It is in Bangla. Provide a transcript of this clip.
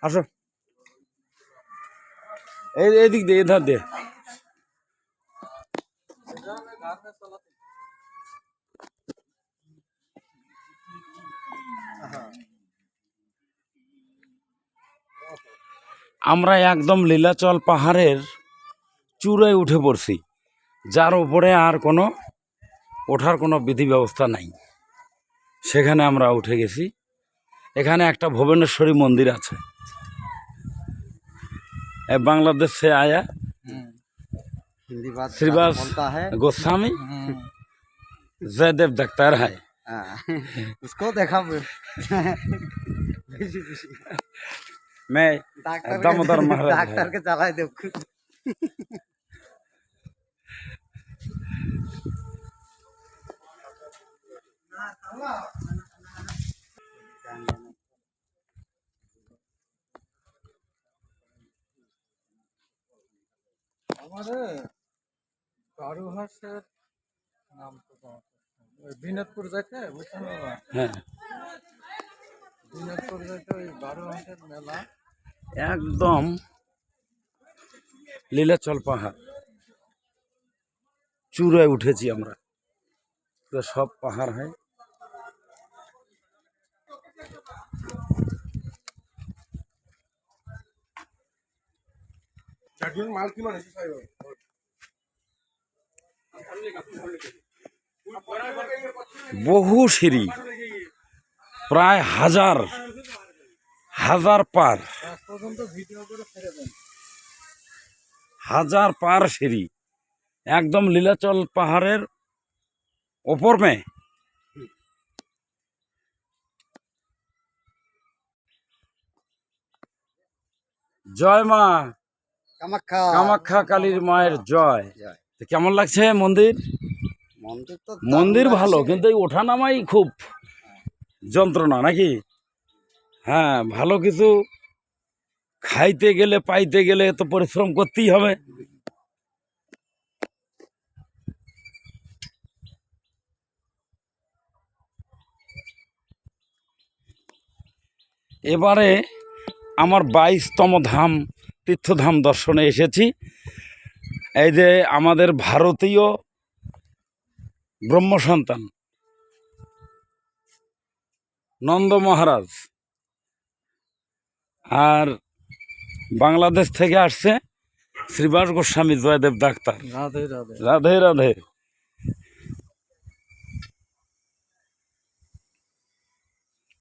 আসো, এই দিক দিয়ে, এধার দিয়ে। আমরা একদম লীলাচল পাহাড়ের চূড়ায় উঠে পড়ছি, যার উপরে আর কোনো ওঠার কোনো বিধি ব্যবস্থা নাই। সেখানে আমরা উঠে গেছি। এখানে একটা ভুবনেশ্বরী মন্দির আছে। बांग्लादेश से आया हिंदी बात श्रीवास बोलता है गोस्वामी, जयदेव दख्तर है। उसको देखा मैं दामोदर महाराज डॉक्टर के चलाए दे। আমাদের বারুহাসের নাম তো বিনোদপুর যাইতে বুঝছেন বাবা? হ্যাঁ, বিনোদপুর যাইতে ওই বারুহাসের মেলা একদম লীলাচল পাহাড় চূড়ায় উঠেছি আমরা। তো সব পাহাড় হয়। বহু সিঁড়ি, প্রায় হাজার হাজার পার, পর্যন্ত ভিডিও করে ছেড়ে দেন। হাজার পার সিঁড়ি একদম লীলাচল পাহাড়ের ওপর মে। জয় মা কামাখ্যা কামাখ্যা কালীর মায়ের জয়। তো কেমন লাগছে মন্দির? মন্দির ভালো, কিন্তু এই ওঠানামাই খুব যন্ত্রণা নাকি? হ্যাঁ, ভালো কিছু খাইতে গেলে পাইতে গেলে তো পরিশ্রম করতেই হবে। এবারে আমার 22তম ধাম তীর্থধাম দর্শনে এসেছি। এই যে আমাদের ভারতীয় ব্রহ্ম সন্তান নন্দ মহারাজ, আর বাংলাদেশ থেকে আসছে শ্রীবাস গোস্বামী জয়দেব ডাক্তার। রাধে রাধে। রাধে রাধে।